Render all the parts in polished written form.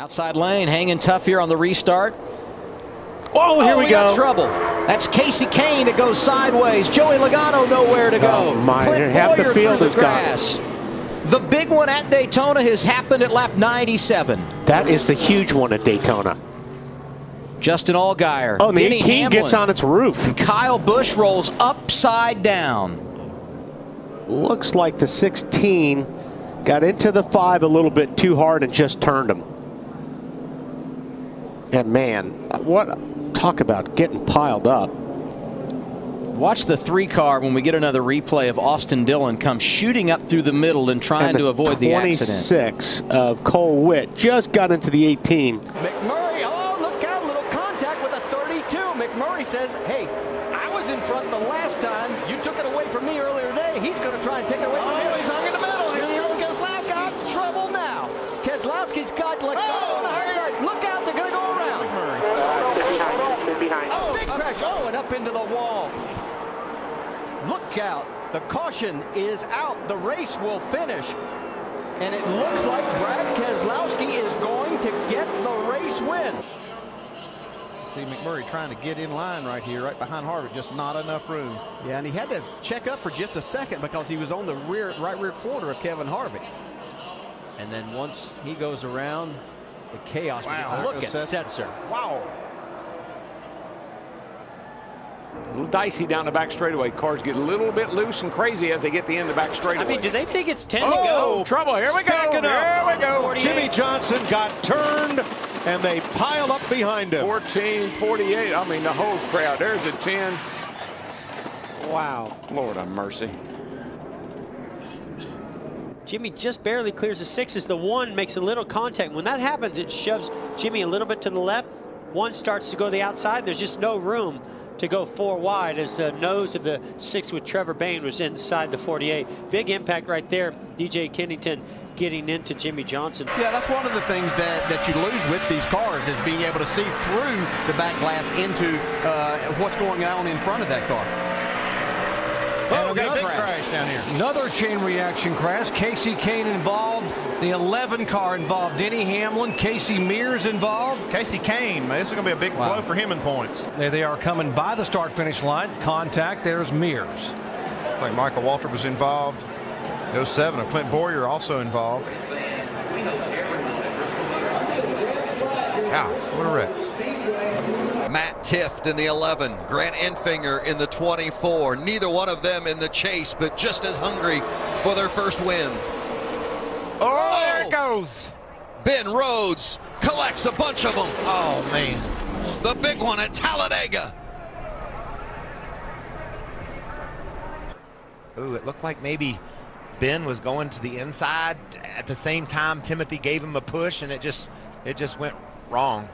Outside lane, hanging tough here on the restart. Oh, here we go. Got trouble. That's Casey Kane that goes sideways. Joey Logano nowhere to go. Oh my, Clint half the Boyer field through is the grass. The big one at Daytona has happened at lap 97. That is the huge one at Daytona. Justin Allgaier. Oh, and the 18 gets on its roof. And Kyle Busch rolls upside down. Looks like the 16 got into the 5 a little bit too hard and just turned him. And man, what talk about getting piled up. Watch the 3 car when we get another replay of Austin Dillon come shooting up through the middle and trying to avoid the accident. 26 of Cole Witt just got into the 18. McMurray, oh, look out, little contact with a 32. McMurray says, hey, I was in front the last time. You took it away from me earlier today. He's going to try and take it away from me. He's hung in the middle. Here goes Keselowski. Got trouble now. Keselowski's got like on the hard side. Look out, they're going to go around. Behind. Oh, big crash. Oh, and up into the wall. Look out. The caution is out. The race will finish. And it looks like Brad Keselowski is going to get the race win. See McMurray trying to get in line right here, right behind Harvick, just not enough room. Yeah, and he had to check up for just a second because he was on the right rear quarter of Kevin Harvick. And then once he goes around, the chaos. Wow. Look at Setzer. Wow. A little dicey down the back straightaway. Cars get a little bit loose and crazy as they get the end of the back straightaway. I mean, do they think it's 10 to go? Trouble. Here we go. Here we go. Jimmy Johnson got turned, and they pile up behind him. 14:48. I mean, the whole crowd. There's a 10. Wow. Lord have mercy. Jimmy just barely clears the 6 as the 1 makes a little contact. When that happens, it shoves Jimmy a little bit to the left. 1 starts to go to the outside. There's just no room to go 4 wide as the nose of the 6 with Trevor Bayne was inside the 48. Big impact right there. DJ Kennington getting into Jimmy Johnson. Yeah, that's one of the things that you lose with these cars is being able to see through the back glass into what's going on in front of that car. Oh, we got a big crash down here. Another chain reaction crash. Casey Kane involved. The 11 car involved. Denny Hamlin. Casey Mears involved. Casey Kane, man, this is going to be a big blow for him in points. There they are coming by the start-finish line. Contact. There's Mears. Like Michael Walter was involved. 07 of Clint Boyer also involved. Gosh, what a wreck. Matt Tifft in the 11, Grant Enfinger in the 24. Neither one of them in the chase, but just as hungry for their first win. Oh, there it goes. Ben Rhodes collects a bunch of them. Oh, man. The big one at Talladega. Ooh, it looked like maybe Ben was going to the inside. At the same time, Timothy gave him a push, and it just went wrong.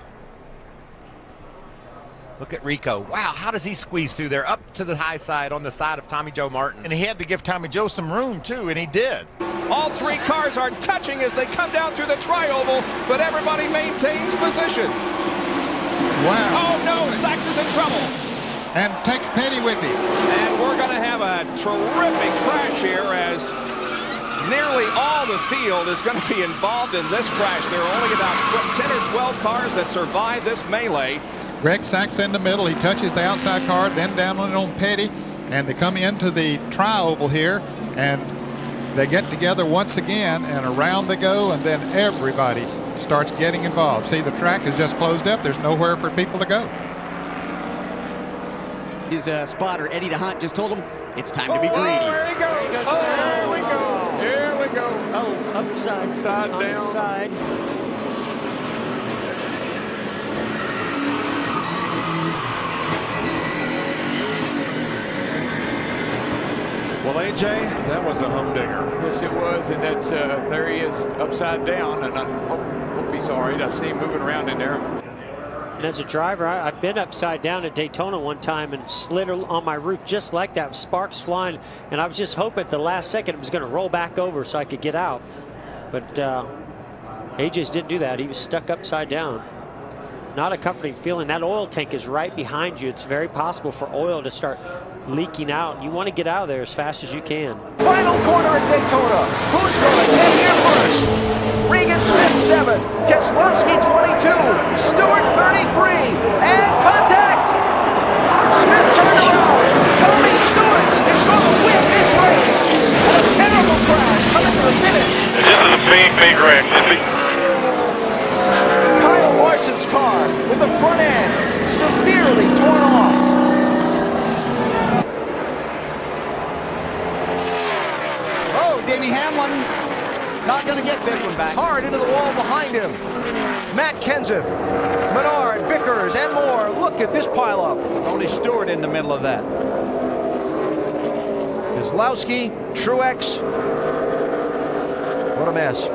Look at Rico. Wow, how does he squeeze through there? Up to the high side on the side of Tommy Joe Martin. And he had to give Tommy Joe some room, too, and he did. All 3 cars are touching as they come down through the tri-oval, but everybody maintains position. Wow. Oh, no, Sachs is in trouble. And takes Petty with him. And we're going to have a terrific crash here as nearly all the field is going to be involved in this crash. There are only about 10 or 12 cars that survive this melee. Greg Sachs in the middle. He touches the outside car, then down on Petty, and they come into the tri-oval here, and they get together once again, and around they go, and then everybody starts getting involved. See, the track is just closed up. There's nowhere for people to go. His spotter, Eddie DeHunt, just told him it's time to be greedy. There he goes. There we go. Here we go. Oh, upside down. The side. Well, AJ, that was a humdinger. Yes, it was, and that's there he is upside down, and I hope he's all right. I see him moving around in there. And as a driver, I've been upside down at Daytona one time and slid on my roof just like that, sparks flying, and I was just hoping at the last second it was going to roll back over so I could get out. But AJ's didn't do that. He was stuck upside down. Not a comforting feeling. That oil tank is right behind you. It's very possible for oil to start leaking out. You want to get out of there as fast as you can. Final corner at Daytona. Who's going to get here first? Regan Smith 7. Keselowski big wreck. Kyle Larson's car with the front end severely torn off. Oh, Denny Hamlin not going to get this one back. Hard into the wall behind him. Matt Kenseth, Menard, Vickers, and more. Look at this pileup. Tony Stewart in the middle of that. Keselowski, Truex. What a mess.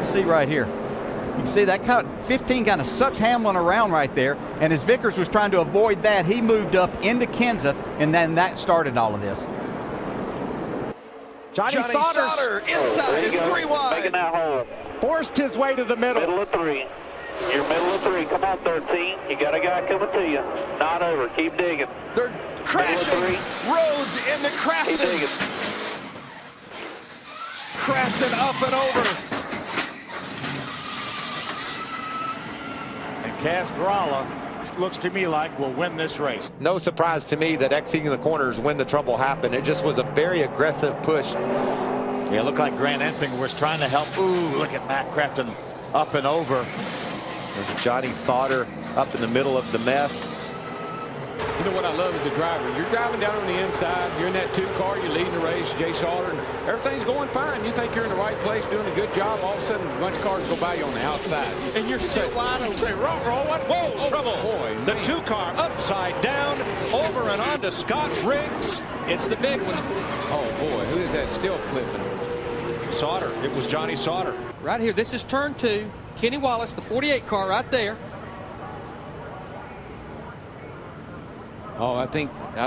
See right here. You can see that 15 kind of sucks Hamlin around right there. And as Vickers was trying to avoid that, he moved up into Kenseth, and then that started all of this. Johnny Sauter inside is 3 wide. Making that hole. Forced his way to the middle. Middle of 3. You're middle of 3. Come on, 13. You got a guy coming to you. Not over. Keep digging. They're crashing. Rhodes into Crafton. Keep digging. Crafton up and over. And Kaz Grala looks to me like will win this race. No surprise to me that exiting the corners when the trouble happened. It just was a very aggressive push. Yeah, it looked like Grant Enfinger was trying to help. Ooh, look at Matt Crafton up and over. There's Johnny Sauter up in the middle of the mess. You know what I love as a driver? You're driving down on the inside. You're in that 2 car. You're leading the race. Jay Sauter. And everything's going fine. You think you're in the right place, doing a good job. All of a sudden, a bunch of cars go by you on the outside. And you're still wide open. Say, roll, what? Whoa, trouble. Boy, the man. 2 car upside down, over and on to Scott Riggs. It's the big one. Oh, boy. Who is that still flipping? Sauter. It was Johnny Sauter. Right here, this is turn 2. Kenny Wallace, the 48 car right there. Oh, I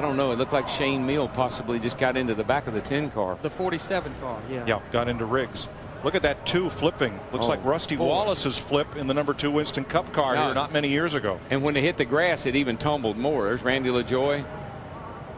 don't know. It looked like Shane Meal possibly just got into the back of the 10 car. The 47 car, yeah. Yeah, got into Riggs. Look at that 2 flipping. Looks like Rusty Wallace's flip in the number 2 Winston Cup car here not many years ago. And when they hit the grass, it even tumbled more. There's Randy LaJoy.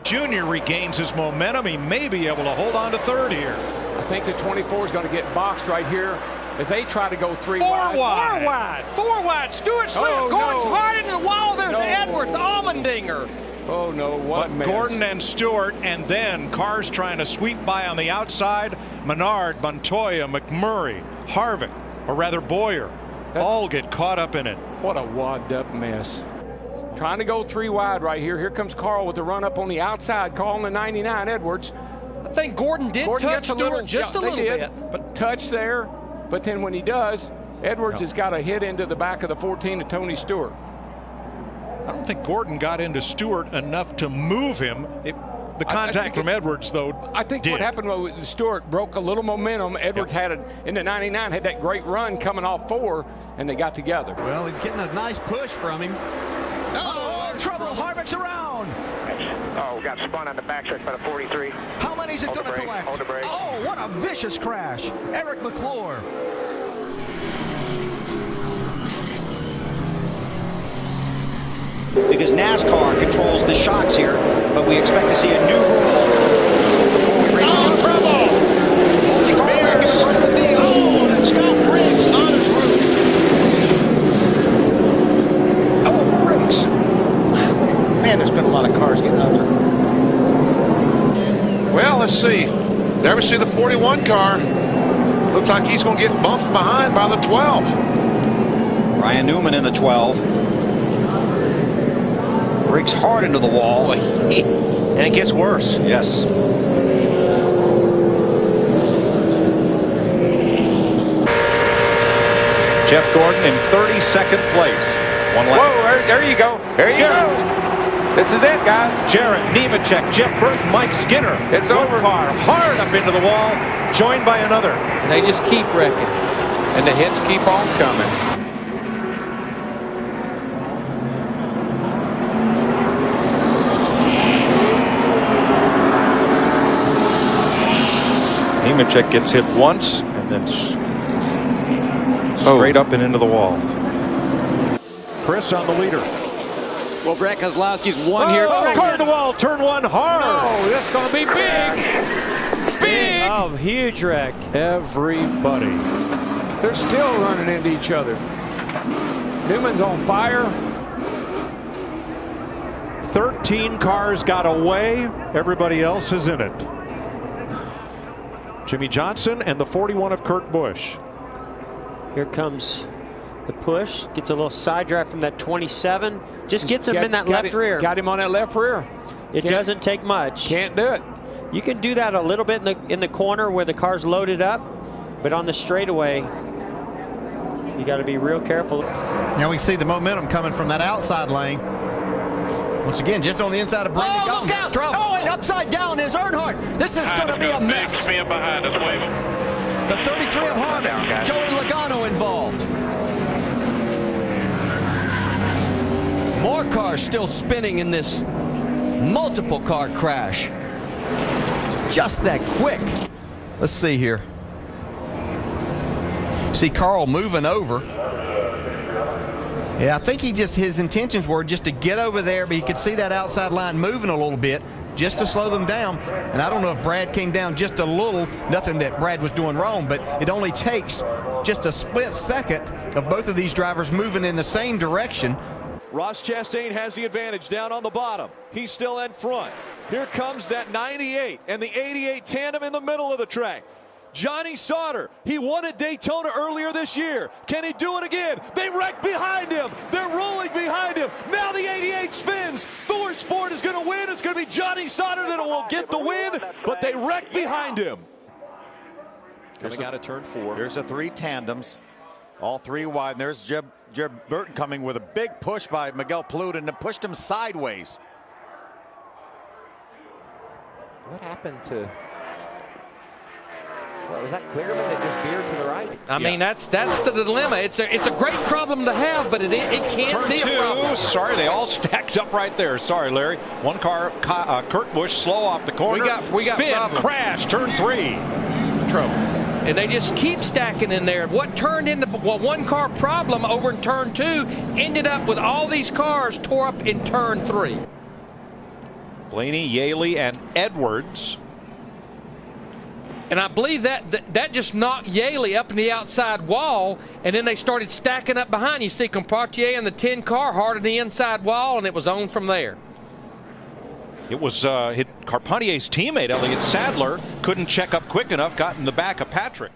Junior regains his momentum. He may be able to hold on to 3rd here. I think the 24 is going to get boxed right here as they try to go 3 4 wide. wide. 4 wide. Stewart slipped. Gordon's hard into the wall. There's Edwards. Allmendinger. Oh, no. What mess. Gordon and Stewart, and then cars trying to sweep by on the outside. Menard, Montoya, McMurray, Harvick, or rather Boyer, all get caught up in it. What a wadded up mess. Trying to go 3 wide right here. Here comes Carl with the run up on the outside, calling the 99 Edwards. I think Gordon did touch Stewart just a little bit. But touch there. But then when he does, Edwards has got a hit into the back of the 14 to Tony Stewart. I don't think Gordon got into Stewart enough to move him. The contact from Edwards, though, I think what happened was Stewart broke a little momentum. Edwards had it in the 99, had that great run coming off 4, and they got together. Well, he's getting a nice push from him. Oh, trouble. Harvick's around. Oh, got spun on the backside by the 43. How many is it going to collect? Hold the brake. Oh, what a vicious crash. Eric McClure. Because NASCAR controls the shocks here, but we expect to see a new rule before we race against trouble! Holy car back in the front of the field. Oh, and Scott Riggs on his roof. Oh, Riggs. Man, there's been a lot of cars getting out there. Well, let's see. There we see the 41 car. Looks like he's going to get bumped behind by the 12. Ryan Newman in the 12. Riggs hard into the wall, and it gets worse. Yes. Jeff Gordon in 32nd place. One lap. Whoa, there you go. There you go. This is it, guys. Jarrett, Nemechek, Jeff Burton, Mike Skinner. It's One over. car hard up into the wall, joined by another. And they just keep wrecking. And the hits keep on coming. Nemechek gets hit once and then straight up and into the wall. Chris on the leader. Well, Brett Keselowski's won here. Car to wall, turn 1 hard. Oh, that's going to be big. Big. Oh, huge wreck. Everybody. They're still running into each other. Newman's on fire. 13 cars got away. Everybody else is in it. Jimmy Johnson and the 41 of Kurt Busch. Here comes the push. Gets a little side drive from that 27. Just gets him in that left rear. Got him on that left rear. It doesn't take much. Can't do it. You can do that a little bit in the corner where the car's loaded up, but on the straightaway, you got to be real careful. Now we can see the momentum coming from that outside lane. Once again, just on the inside of Brandon. Oh, look out! Trouble. Oh, and upside down is Earnhardt. This is going to be a mess. Spin behind us, wave him. The 33 of Harvick, Joey Logano involved. More cars still spinning in this multiple car crash. Just that quick. Let's see here. See Carl moving over. Yeah, I think his intentions were just to get over there, but you could see that outside line moving a little bit just to slow them down. And I don't know if Brad came down just a little, nothing that Brad was doing wrong, but it only takes just a split second of both of these drivers moving in the same direction. Ross Chastain has the advantage down on the bottom. He's still in front. Here comes that 98 and the 88 tandem in the middle of the track. Johnny Sauter, he won at Daytona earlier this year. Can he do it again? They wreck behind him. They're rolling behind him. Now the 88 spins. Thor Sport is going to win. It's going to be Johnny Sauter that will get the win, but they wreck behind him. Coming out of turn 4. Here's the 3 tandems, all 3 wide. And there's Jeb Burton coming with a big push by Miguel Paluda and pushed him sideways. What happened to... Well, was that Clearman that just veered to the right? I mean, that's the dilemma. It's a great problem to have, but it can't be a problem. Sorry, they all stacked up right there. Sorry, Larry. One car, Kurt Busch, slow off the corner. We got spin, problems. crash, turn 3. Trouble. And they just keep stacking in there. What turned into one car problem over in turn 2 ended up with all these cars tore up in turn 3. Blaney, Yaley, and Edwards. And I believe that just knocked Yaley up in the outside wall, and then they started stacking up behind. You see Compartier and the 10 car hard on the inside wall, and it was on from there. It was Carpenter's teammate, Elliott Sadler, couldn't check up quick enough, got in the back of Patrick.